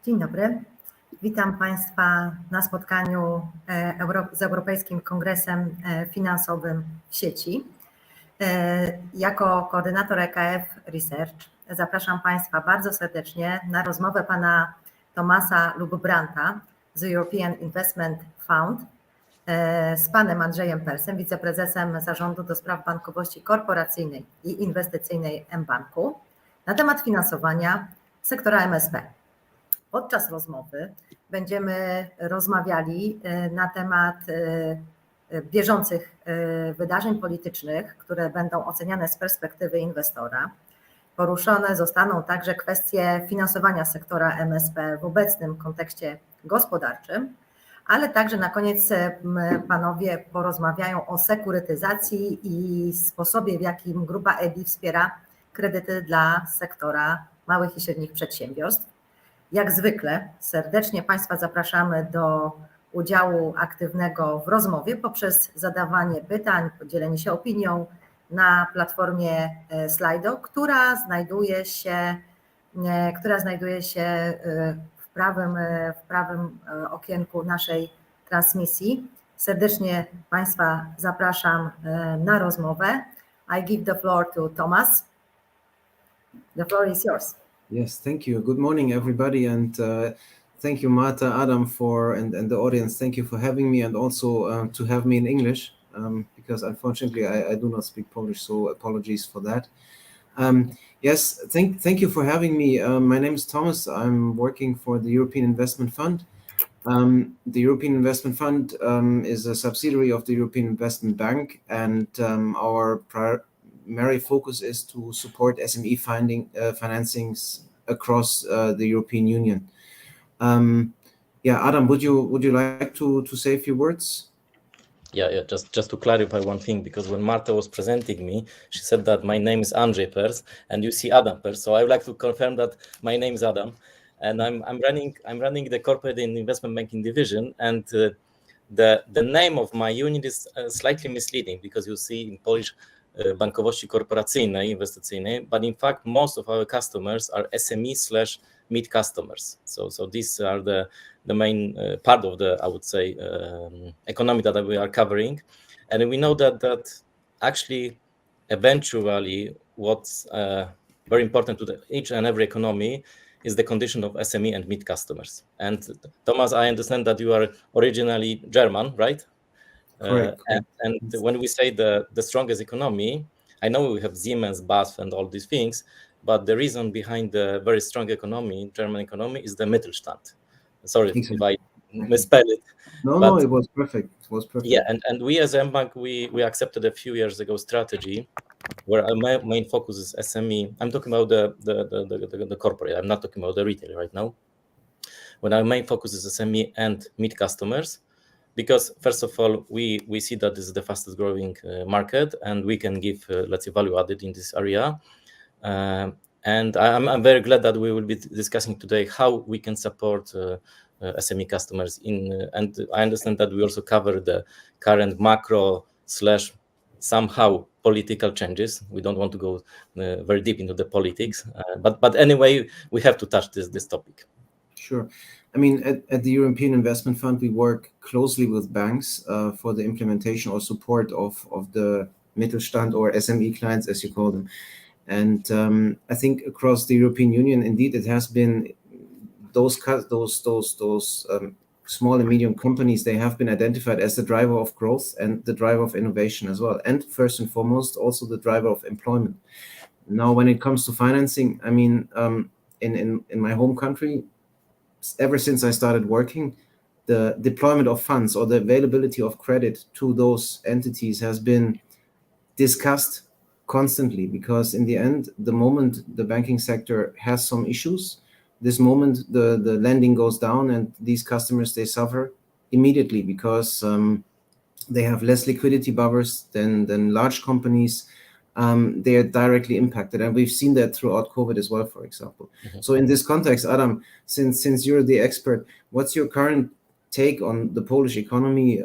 Dzień dobry. Witam Państwa na spotkaniu z Europejskim Kongresem Finansowym w sieci. Jako koordynator EKF Research zapraszam Państwa bardzo serdecznie na rozmowę pana Thomasa Lugbranta z European Investment Fund z panem Andrzejem Persem, wiceprezesem Zarządu do Spraw Bankowości Korporacyjnej i Inwestycyjnej mBanku na temat finansowania sektora MSP. Podczas rozmowy będziemy rozmawiali na temat bieżących wydarzeń politycznych, które będą oceniane z perspektywy inwestora. Poruszone zostaną także kwestie finansowania sektora MSP w obecnym kontekście gospodarczym, ale także na koniec panowie porozmawiają o sekurytyzacji i sposobie, w jakim grupa EBI wspiera kredyty dla sektora małych i średnich przedsiębiorstw. Jak zwykle serdecznie Państwa zapraszamy do udziału aktywnego w rozmowie poprzez zadawanie pytań, podzielenie się opinią na platformie Slido, która znajduje się w prawym okienku naszej transmisji. Serdecznie Państwa zapraszam na rozmowę. I give the floor to Thomas. The floor is yours. Yes, thank you. Good morning, everybody, and thank you, Marta, Adam, and the audience. Thank you for having me, and also to have me in English, because unfortunately I do not speak Polish, so apologies for that. Yes, thank you for having me. My name is Thomas. I'm working for the European Investment Fund. The European Investment Fund is a subsidiary of the European Investment Bank, and our primary focus is to support SME financings across the European Union. Adam, would you like to say a few words? Yeah. Just to clarify one thing, because when Marta was presenting me, she said that my name is Andrzej Pers, and you see Adam Pers. So I would like to confirm that my name is Adam, and I'm running the corporate and investment banking division, and the name of my unit is slightly misleading, because you see in Polish bankowości korporacyjnej, inwestycyjnej, but in fact most of our customers are SME/mid customers. So these are the main part of the, I would say, economy that we are covering, and we know that actually eventually what's very important to each and every economy is the condition of SME and mid customers. And Thomas, I understand that you are originally German, right? Correct. And when we say the strongest economy, I know we have Siemens, BASF, and all these things, but the reason behind the very strong economy, German economy, is the Mittelstand. Sorry if I misspelled it. No, it was perfect. It was perfect. Yeah, and we as mBank, we accepted a few years ago strategy where our main focus is SME. I'm talking about the corporate. I'm not talking about the retail right now. When our main focus is SME and mid customers, because first of all, we see that this is the fastest growing market, and we can give, let's say, value added in this area. And I'm very glad that we will be discussing today how we can support SME customers and I understand that we also cover the current macro / somehow political changes. We don't want to go very deep into the politics, but anyway, we have to touch this topic. Sure. I mean, at the European Investment Fund, we work closely with banks for the implementation or support of the Mittelstand or SME clients, as you call them. And I think across the European Union, indeed, it has been those small and medium companies, they have been identified as the driver of growth and the driver of innovation as well. And first and foremost, also the driver of employment. Now, when it comes to financing, I mean, in my home country, ever since I started working, the deployment of funds or the availability of credit to those entities has been discussed constantly, because in the end, the moment the banking sector has some issues, this moment the lending goes down and these customers, they suffer immediately because they have less liquidity buffers than large companies. They are directly impacted, and we've seen that throughout COVID as well, for example. Mm-hmm. So in this context, Adam, since you're the expert, what's your current take on the Polish economy,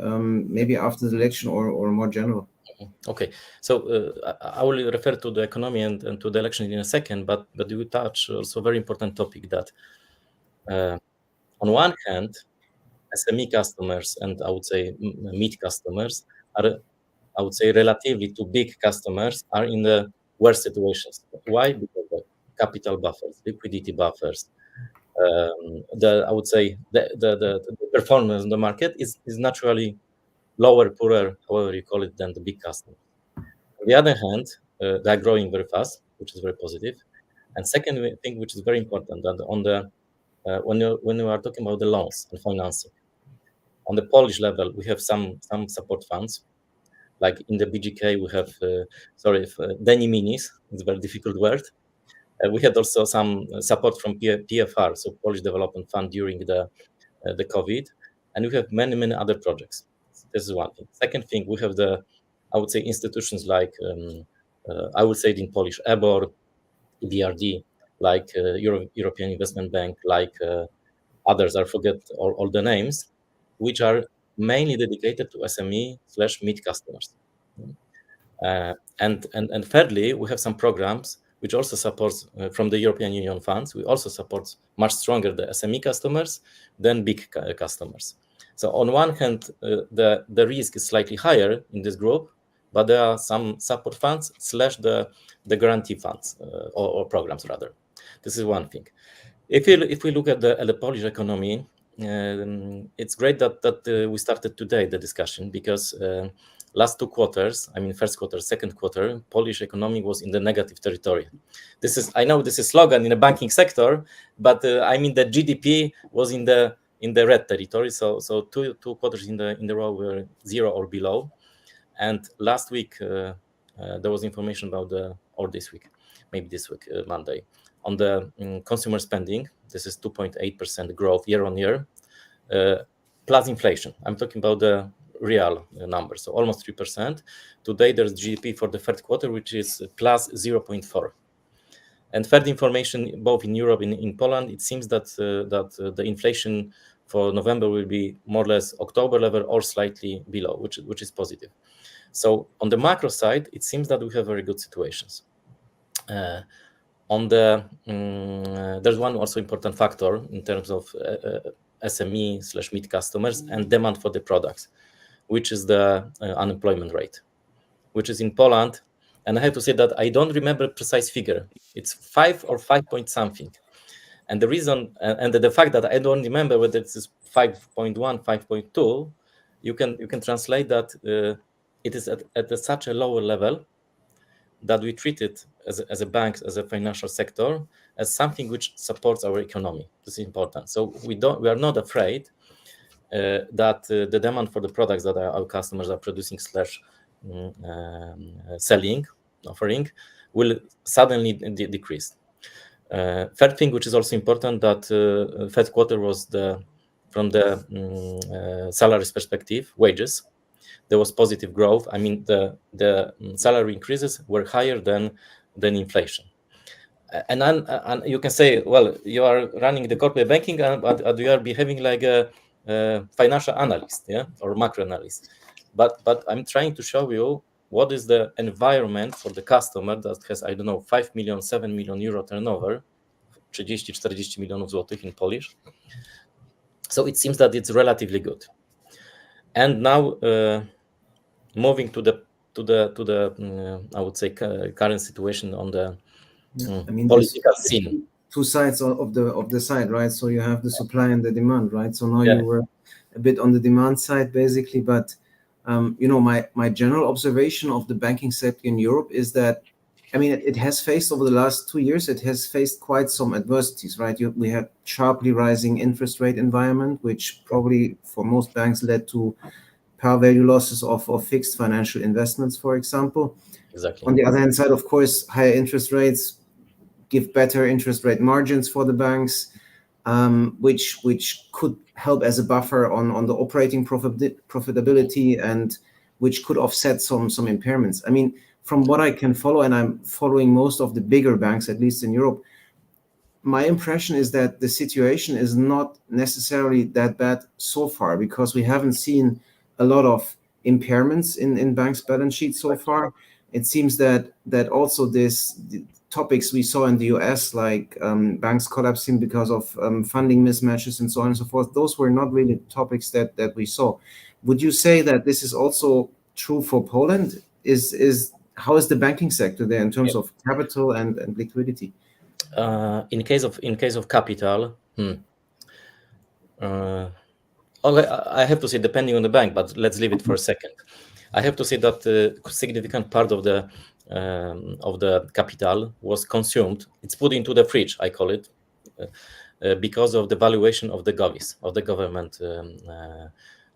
maybe after the election or more general? Okay, so I will refer to the economy and to the election in a second, but you touch also a very important topic that on one hand, SME customers and I would say mid customers are, I would say, relatively to big customers are in the worst situations. Why? Because of capital buffers, liquidity buffers. I would say the performance in the market is naturally lower, poorer, however you call it, than the big customers. On the other hand, they are growing very fast, which is very positive. And second thing, which is very important, that on the when you are talking about the loans and financing, on the Polish level, we have some support funds. Like in the BGK, we have Deni Minis. It's a very difficult word. We had also some support from PFR, so Polish Development Fund, during the COVID, and we have many other projects. This is one thing. Second thing, we have I would say, institutions like I would say it in Polish, EBOR, EBRD, like European Investment Bank, like others. I forget all the names, which are mainly dedicated to SME/mid customers. And thirdly, we have some programs which also supports from the European Union funds. We also support much stronger the SME customers than big customers. So on one hand, the risk is slightly higher in this group, but there are some support funds / the guarantee funds or programs rather. This is one thing. If we look at the Polish economy, it's great that we started today the discussion, because last 2 quarters, I mean first quarter, second quarter, Polish economy was in the negative territory. I know this is slogan in the banking sector, but I mean the GDP was in the red territory. So two quarters in the row were 0 or below. And last week there was information about or this week, maybe this week, Monday, on the consumer spending. This is 2.8% growth year on year, plus inflation. I'm talking about the real numbers, so almost 3%. Today there's GDP for the third quarter, which is plus 0.4. And third information, both in Europe and in Poland, it seems that the inflation for November will be more or less October level or slightly below, which is positive. So on the macro side, it seems that we have very good situations. There's one also important factor in terms of SME/mid customers and demand for the products, which is the unemployment rate, which is in Poland. And I have to say that I don't remember a precise figure. It's 5 or 5 point something. And the reason, and the fact that I don't remember whether it's 5.1, 5.2, you can translate that it is at such a lower level that we treat it as a bank, as a financial sector, as something which supports our economy. This is important. So we are not afraid that the demand for the products that our customers are producing / selling, offering, will suddenly decrease. Third thing, which is also important, that third quarter was from the salaries perspective, wages, there was positive growth. I mean, the salary increases were higher than inflation. And you can say, well, you are running the corporate banking, but you are behaving like a financial analyst, yeah, or macro analyst. But I'm trying to show you what is the environment for the customer that has, I don't know, 5 million, 7 million euro turnover, 30-40 milionów złotych in Polish. So it seems that it's relatively good. And now moving to the I would say current situation on the political scene. 2 sides of the side, right? So you have the supply and the demand, right? So now you were a bit on the demand side, basically. But my general observation of the banking sector in Europe is that, I mean, it has faced over the last 2 years, it has faced quite some adversities, right? We had sharply rising interest rate environment, which probably for most banks led to par value losses of fixed financial investments, for example. Exactly. On the other hand side, of course, higher interest rates give better interest rate margins for the banks, which could help as a buffer on the operating profitability, and which could offset some impairments. I mean, from what I can follow, and I'm following most of the bigger banks, at least in Europe, my impression is that the situation is not necessarily that bad so far, because we haven't seen a lot of impairments in banks' balance sheets so far. It seems that also the topics we saw in the US, like banks collapsing because of funding mismatches and so on and so forth, those were not really topics that we saw. Would you say that this is also true for Poland? How is the banking sector there in terms of capital and liquidity? In case of capital, I have to say, depending on the bank, but let's leave it for a second. I have to say that a significant part of the capital was consumed. It's put into the fridge, I call it, because of the valuation of the govies, of the government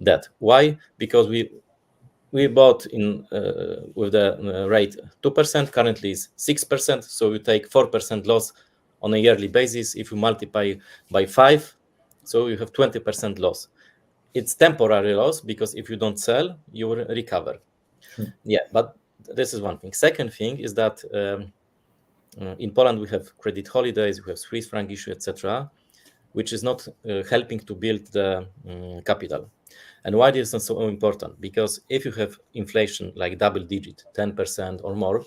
debt. Why? Because we bought in with the rate 2%, currently is 6%, so you take 4% loss on a yearly basis. If you multiply by 5, so you have 20% loss. It's temporary loss because if you don't sell, you will recover. Sure. Yeah, but this is one thing. Second thing is that in Poland we have credit holidays, we have Swiss franc issue, etc., which is not helping to build the capital. And why this is so important? Because if you have inflation like double digit, 10% or more,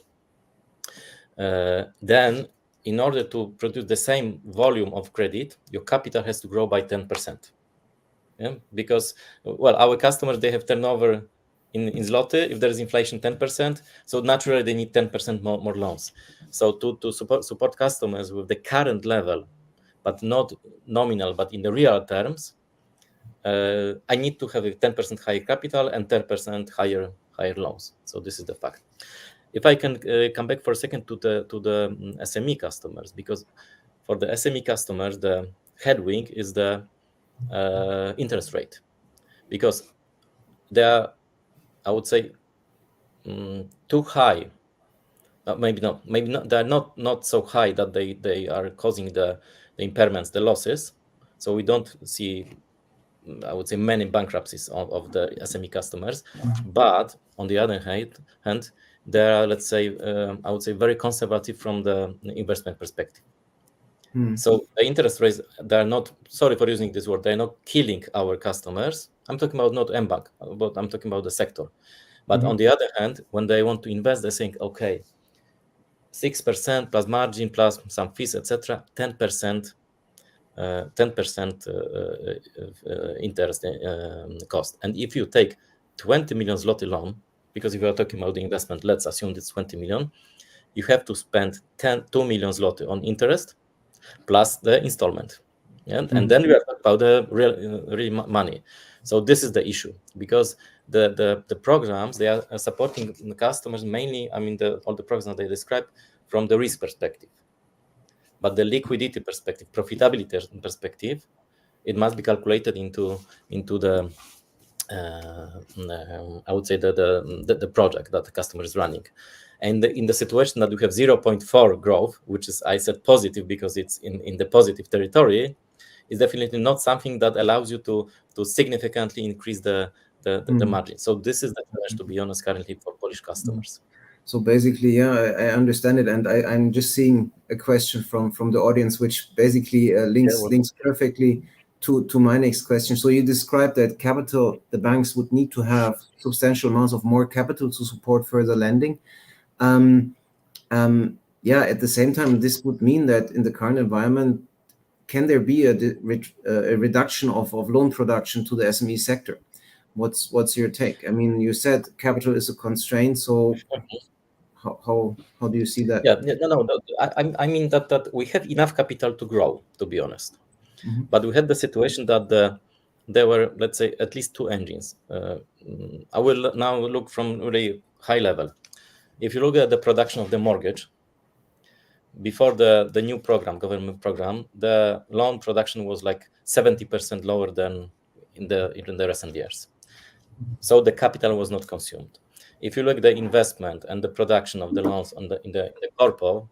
then in order to produce the same volume of credit, your capital has to grow by 10%. Yeah? Because, well, our customers, they have turnover in zloty. If there is inflation 10%, so naturally they need 10% more loans. So to support customers with the current level, but not nominal, but in the real terms, I need to have a 10% higher capital and 10% higher loans. So this is the fact. If I can come back for a second to the SME customers, because for the SME customers, the headwind is the interest rate, because they are, I would say, too high. Maybe not. They are not so high that they are causing the impairments, the losses. So we don't see, I would say, many bankruptcies of the SME customers. But on the other hand, they are, let's say, I would say, very conservative from the investment perspective. So the interest rates, they are not, sorry for using this word, they're not killing our customers. I'm talking about not mBank, but I'm talking about the sector. But on the other hand, when they want to invest, they think, okay, 6% plus margin plus some fees, etc., 10% interest cost. And if you take 20 million zloty loan, because if you are talking about the investment, let's assume it's 20 million, you have to spend 2 million zloty on interest plus the installment. And then we are talking about the real money. So this is the issue, because the programs, they are supporting the customers mainly, I mean, all the programs they describe from the risk perspective. But the liquidity perspective, profitability perspective, it must be calculated into the I would say the project that the customer is running. And in the situation that we have 0.4 growth, which is, I said, positive because it's in the positive territory, is definitely not something that allows you to significantly increase the margin. So this is the challenge, to be honest, currently for Polish customers. So basically, yeah, I understand it, and I'm just seeing a question from the audience, which basically links perfectly to my next question. So you described that capital, the banks would need to have substantial amounts of more capital to support further lending. Yeah, at the same time, this would mean that in the current environment, can there be a reduction of loan production to the SME sector? What's your take? I mean, you said capital is a constraint, so how do you see that? Yeah, no. I mean that we have enough capital to grow, to be honest. But we had the situation that there were, let's say, at least two engines. I will now look from really high level. If you look at the production of the mortgage, before the new government program, the loan production was like 70% lower than in the recent years. So the capital was not consumed. If you look at the investment and the production of the loans in the corpo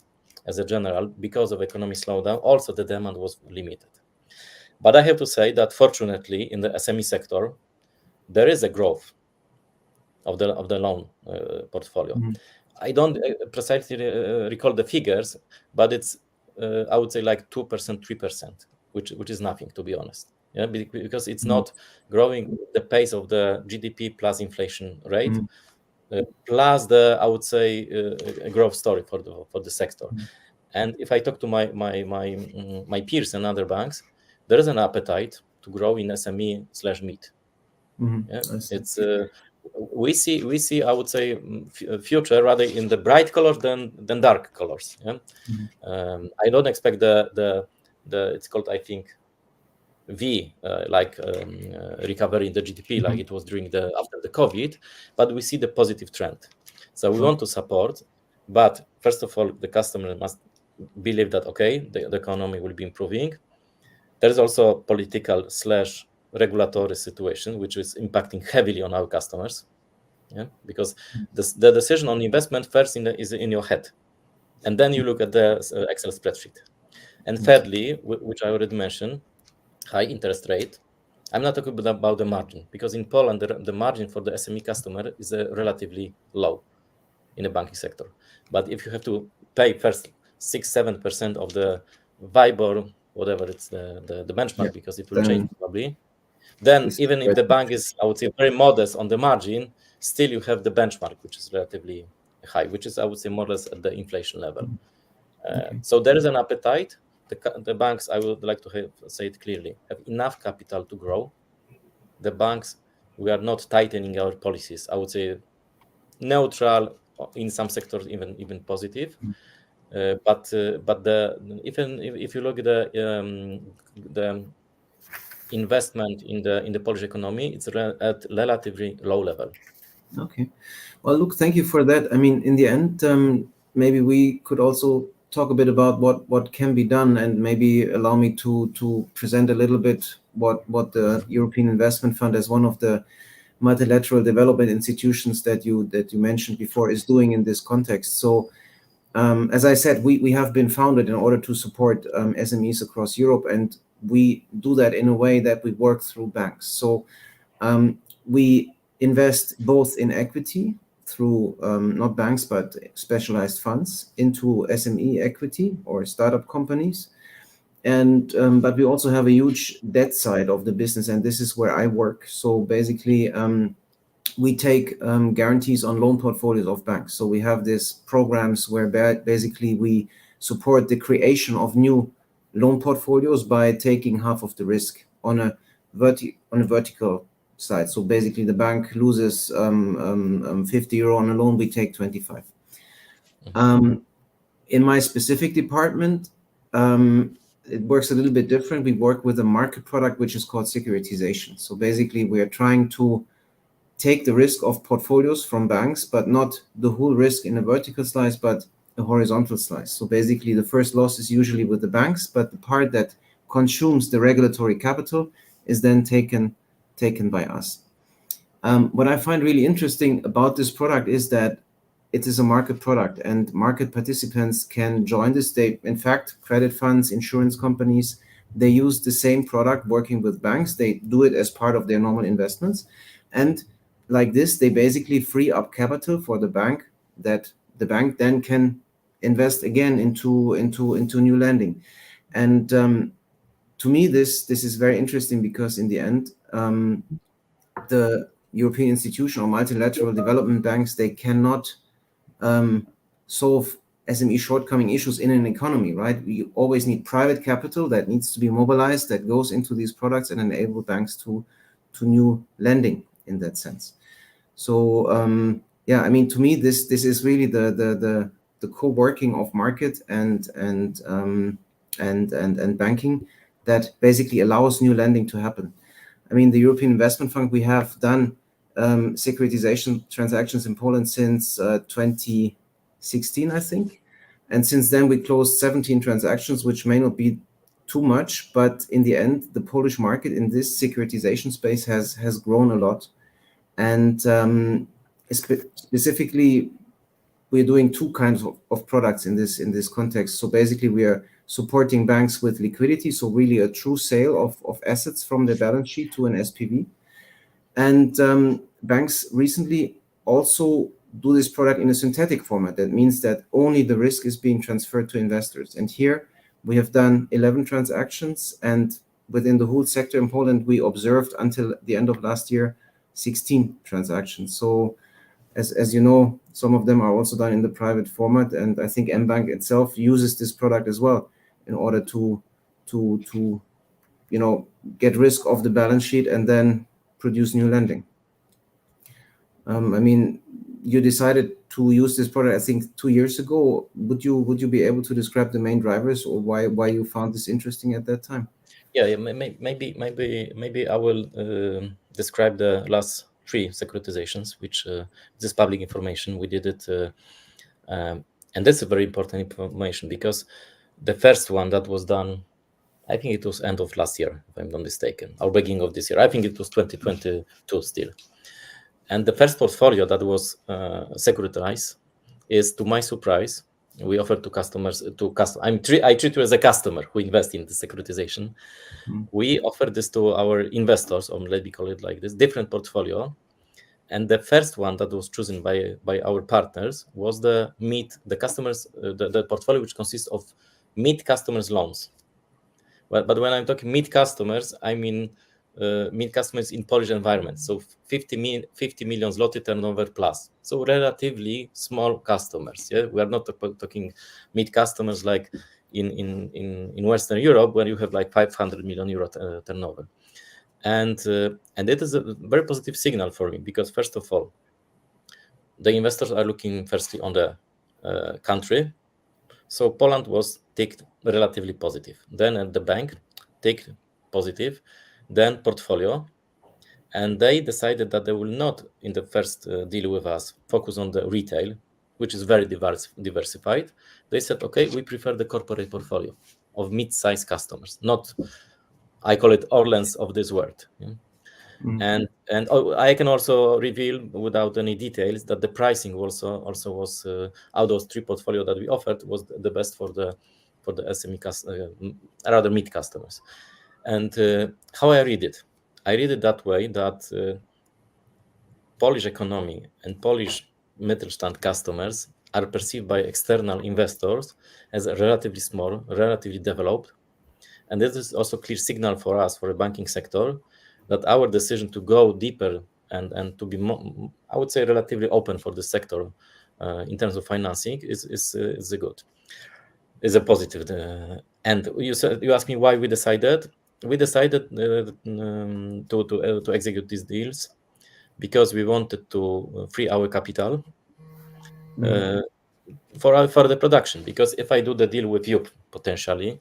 as a general, because of economic slowdown, also the demand was limited. But I have to say that fortunately in the SME sector, there is a growth of the loan portfolio. I don't precisely recall the figures, but it's I would say like 2%, 3%, which is nothing, to be honest. Yeah, because it's not growing the pace of the GDP plus inflation rate, plus the, I would say, growth story for the sector. And if I talk to my peers and other banks, there is an appetite to grow in SME/mid. Yeah, it's we see, I would say, future rather in the bright colors than dark colors. Yeah, I don't expect the it's called, I think, V recovery in the GDP like it was during after the COVID, but we see the positive trend. So we want to support, but first of all, the customer must believe that the economy will be improving. There is also political / regulatory situation which is impacting heavily on our customers. Yeah, because the decision on investment first is in your head, and then you look at the Excel spreadsheet. And thirdly, which I already mentioned, high interest rate. I'm not talking about the margin, because in Poland the margin for the SME customer is relatively low in the banking sector. But if you have to pay first 6-7% of the WIBOR, whatever it's the benchmark, because it will change probably, then even if the bank is, I would say, very modest on the margin, still you have the benchmark, which is relatively high, which is, I would say, more or less at the inflation level. So there is an appetite. The banks, I would like to say it clearly, have enough capital to grow. The banks, we are not tightening our policies. I would say neutral, in some sectors even positive. But even if you look at the investment in the Polish economy, it's at relatively low level. Okay. Well, look, thank you for that. I mean, in the end, maybe we could also talk a bit about what can be done, and maybe allow me to present a little bit what the European Investment Fund, as one of the multilateral development institutions that you mentioned before, is doing in this context. So as I said, we have been founded in order to support SMEs across Europe, and we do that in a way that we work through banks. So we invest both in equity through not banks but specialized funds into SME equity or startup companies, and but we also have a huge debt side of the business, and this is where I work. So basically we take guarantees on loan portfolios of banks. So we have these programs where basically we support the creation of new loan portfolios by taking half of the risk on a vertical side. So basically the bank loses 50 euro on a loan, we take 25. In my specific department, it works a little bit different. We work with a market product which is called securitization. So basically we are trying to take the risk of portfolios from banks, but not the whole risk in a vertical slice, but a horizontal slice. So basically the first loss is usually with the banks, but the part that consumes the regulatory capital is then taken by us. What I find really interesting about this product is that it is a market product, and market participants can join this. In fact, credit funds, insurance companies, they use the same product working with banks. They do it as part of their normal investments. And like this, they basically free up capital for the bank, that the bank then can invest again into new lending. And to me, this is very interesting, because in the end, the European institution or multilateral development banks, they cannot solve SME shortcoming issues in an economy, right? We always need private capital that needs to be mobilized, that goes into these products and enable banks to new lending in that sense. So yeah, I mean, to me, this is really the co-working of market and banking that basically allows new lending to happen. I mean, the European Investment Fund, we have done securitization transactions in Poland since 2016, I think. And since then, we closed 17 transactions, which may not be too much, but in the end, the Polish market in this securitization space has grown a lot. And specifically, we're doing two kinds of products in this context. So basically, we are supporting banks with liquidity, so really a true sale of assets from their balance sheet to an SPV. And banks recently also do this product in a synthetic format. That means that only the risk is being transferred to investors. And here we have done 11 transactions, and within the whole sector in Poland, we observed until the end of last year 16 transactions. So as you know, some of them are also done in the private format, and I think mBank itself uses this product as well in order to get risk off the balance sheet and then produce new lending. I mean, you decided to use this product, I think, 2 years ago. Would you be able to describe the main drivers or why you found this interesting at that time? Yeah, maybe I will describe the last 3 securitizations, which this is public information. We did it, and that's a very important information, because the first one that was done, I think it was end of last year, if I'm not mistaken, or beginning of this year. I think it was 2022 still. And the first portfolio that was securitized is, to my surprise, we offer to customers I treat you as a customer who invest in the securitization. We offer this to our investors, or let me call it like this, different portfolio. And the first one that was chosen by our partners was the portfolio which consists of mid customers loans. But when I'm talking mid customers, I mean mid customers in Polish environment, so 50 million zloty turnover plus, so relatively small customers. Yeah, we are not talking mid customers like in Western Europe, where you have like 500 million euro turnover, and it is a very positive signal for me, because first of all, the investors are looking firstly on the country. So Poland was ticked relatively positive. Then at the bank, ticked positive. Then portfolio. And they decided that they will not, in the first deal with us, focus on the retail, which is very diversified. They said, okay, we prefer the corporate portfolio of mid-sized customers, not, I call it Orlens of this world. Yeah? And I can also reveal, without any details, that the pricing also was out of those 3 portfolio that we offered was the best for the SME rather mid customers. And how I read it that way, that Polish economy and Polish Mittelstand customers are perceived by external investors as relatively small, relatively developed, and this is also a clear signal for us, for the banking sector, that our decision to go deeper and to be more, I would say, relatively open for the sector in terms of financing is a positive. And you asked me why we decided. We decided to execute these deals because we wanted to free our capital for the production. Because if I do the deal with you, potentially,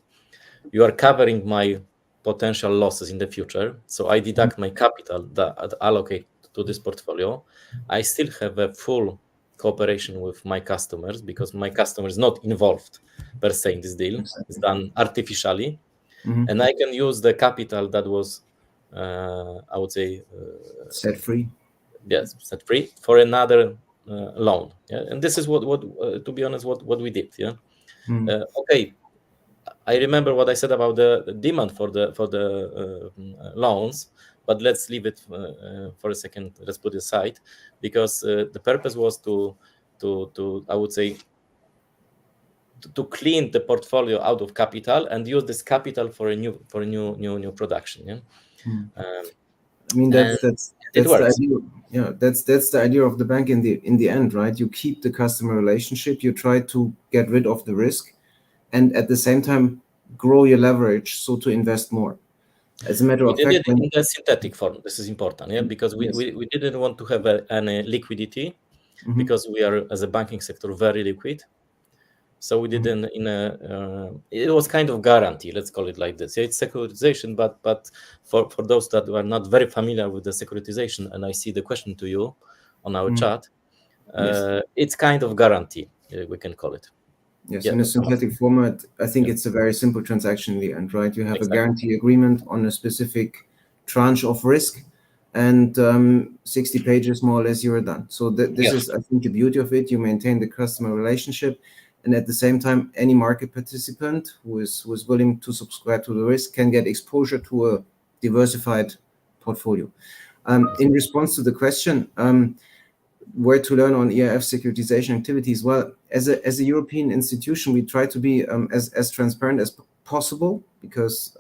you are covering my potential losses in the future. So I deduct my capital that allocate to this portfolio. I still have a full cooperation with my customers, because my customer is not involved per se in this deal. Exactly. It's done artificially. And I can use the capital that was, I would say, set free. Yes, set free for another loan. Yeah, and this is what to be honest, what we did. Yeah. Okay. I remember what I said about the demand for the loans, but let's leave it for a second. Let's put it aside, because the purpose was to I would say to clean the portfolio out of capital and use this capital for a new production. Yeah. I mean that's it works. the idea. Yeah, that's the idea of the bank in the end, right? You keep the customer relationship. You try to get rid of the risk, and at the same time grow your leverage, so to invest more. As a matter of fact, we did it in the synthetic form. This is important, yeah, because we didn't want to have any liquidity, because we are, as a banking sector, very liquid. So we did it was kind of guarantee, let's call it like this. Yeah, it's securitization, but for those that are not very familiar with the securitization, and I see the question to you on our chat, it's kind of guarantee, we can call it. Yes, in a synthetic format, I think it's a very simple transaction in the end, right? You have a guarantee agreement on a specific tranche of risk, and 60 pages more or less, you're done. So this is, I think, the beauty of it. You maintain the customer relationship, and at the same time, any market participant who is willing to subscribe to the risk can get exposure to a diversified portfolio. In response to the question, where to learn on EIF securitization activities? Well, as a European institution, we try to be as transparent as possible, because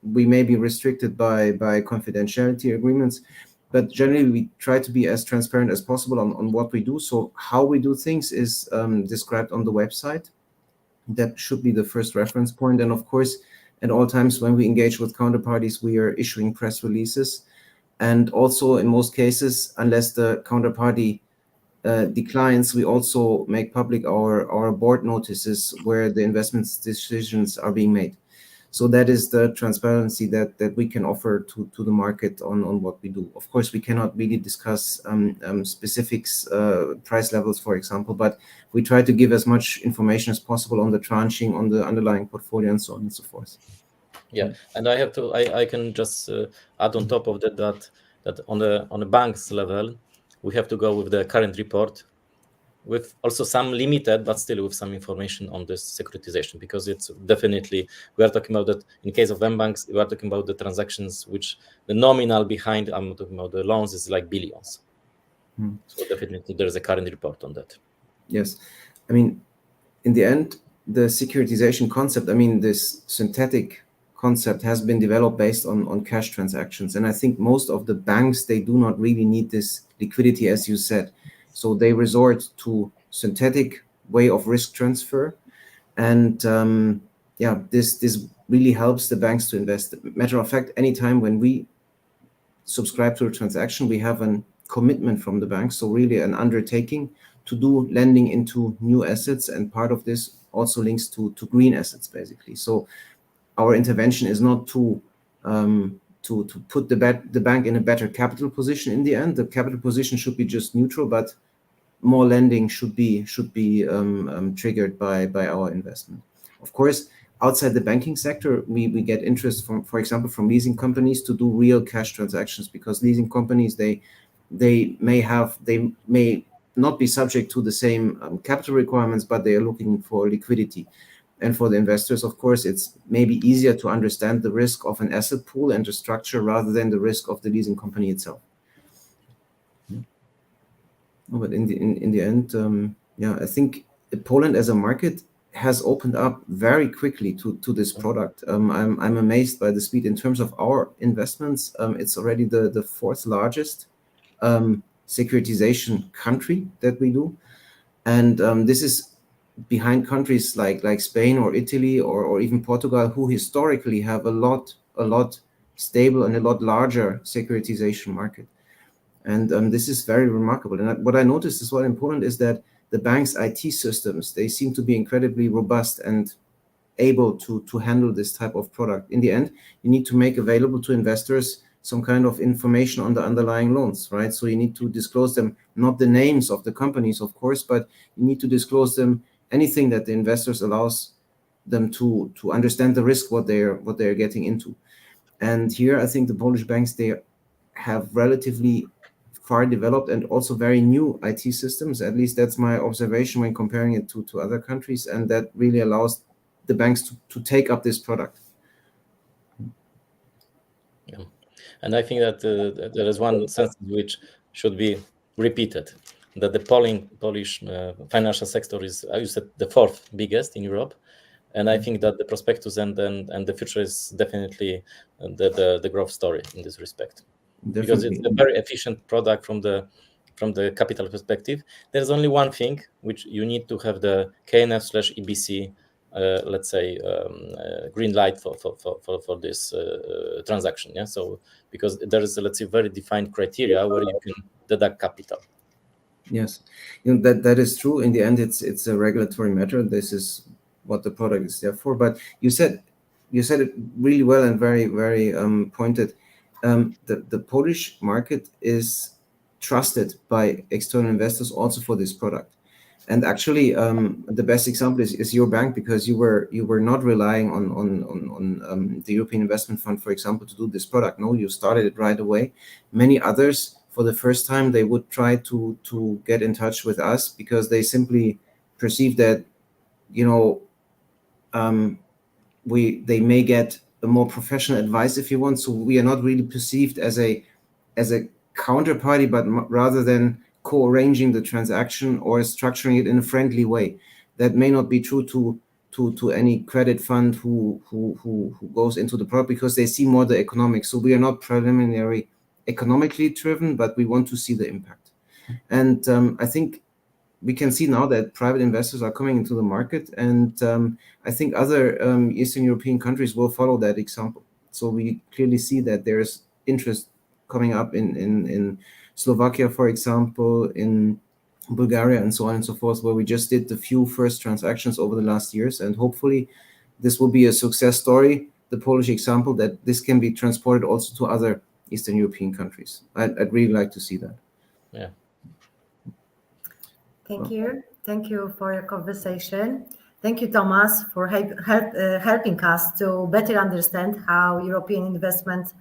we may be restricted by confidentiality agreements, but generally we try to be as transparent as possible on what we do. So how we do things is described on the website. That should be the first reference point. And of course, at all times when we engage with counterparties, we are issuing press releases. And also in most cases, unless the counterparty declines, we also make public our board notices where the investment decisions are being made. So that is the transparency that we can offer to the market on what we do. Of course, we cannot really discuss specifics, price levels, for example, but we try to give as much information as possible on the tranching, on the underlying portfolio, and so on and so forth. Yeah, and I can just add on top of that on a bank's level, we have to go with the current report, with also some limited, but still with some information on this securitization, because it's definitely, we are talking about that in case of mBanks, we are talking about the transactions which the nominal behind, I'm talking about the loans, is like billions. So definitely there's a current report on that. Yes. I mean, in the end, the securitization concept, I mean, this synthetic concept has been developed based on cash transactions. And I think most of the banks, they do not really need this liquidity, as you said. So they resort to synthetic way of risk transfer. And this really helps the banks to invest. Matter of fact, anytime when we subscribe to a transaction, we have a commitment from the bank. So really an undertaking to do lending into new assets. And part of this also links to green assets, basically. So our intervention is not to put the bank in a better capital position in the end. The capital position should be just neutral, but more lending should be triggered by our investment. Of course, outside the banking sector, we get interest from, for example, from leasing companies to do real cash transactions, because leasing companies, they may not be subject to the same capital requirements, but they are looking for liquidity. And for the investors, of course, it's maybe easier to understand the risk of an asset pool and the structure rather than the risk of the leasing company itself. But in the end, I think Poland as a market has opened up very quickly to this product. I'm amazed by the speed in terms of our investments. It's already the fourth largest securitization country that we do, and this is behind countries like Spain or Italy or even Portugal, who historically have a lot stable and a lot larger securitization market. And this is very remarkable. And what I noticed as well in Poland is that the bank's IT systems, they seem to be incredibly robust and able to handle this type of product. In the end, you need to make available to investors some kind of information on the underlying loans, right? So you need to disclose them, not the names of the companies, of course, but you need to disclose them anything that the investors allows them to understand the risk, what they're getting into. And here, I think the Polish banks, they have relatively far developed and also very new IT systems. At least that's my observation when comparing it to other countries, and that really allows the banks to take up this product. Yeah, and I think that there is one sentence which should be repeated, that the Polish financial sector is, I said, the fourth biggest in Europe. And I think that the prospectus and the future is definitely the growth story in this respect. Definitely. Because it's a very efficient product from the capital perspective. There's only one thing which you need to have the KNF/EBC, let's say, green light for this transaction. Yeah. So because there is, let's say, very defined criteria where you can deduct capital. Yes, that is true. In the end, it's a regulatory matter. This is what the product is there for. But you said it really well and very, very pointed. The Polish market is trusted by external investors also for this product. And actually, the best example is your bank, because you were not relying on the European Investment Fund, for example, to do this product. No, you started it right away. Many others, for the first time, they would try to get in touch with us because they simply perceive that, they may get a more professional advice, if you want. So we are not really perceived as a counterparty, but rather than co-arranging the transaction or structuring it in a friendly way. That may not be true to to any credit fund who goes into the product, because they see more the economics. So we are not preliminary economically driven, but we want to see the impact. And I think we can see now that private investors are coming into the market, and I think other Eastern European countries will follow that example. So we clearly see that there's interest coming up in Slovakia, for example, in Bulgaria, and so on and so forth, where we just did the few first transactions over the last years, and hopefully this will be a success story, the Polish example, that this can be transported also to other Eastern European countries. I'd really like to see that. Yeah. Thank you. Thank you for your conversation. Thank you, Thomas, for helping us to better understand how European Investment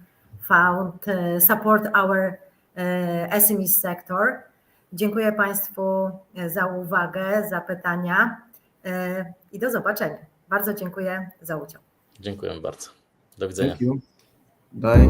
Fund support our SME sector. Dziękuję Państwu za uwagę, za pytania i do zobaczenia. Bardzo dziękuję za udział. Dziękuję bardzo. Do widzenia. Thank you. Bye.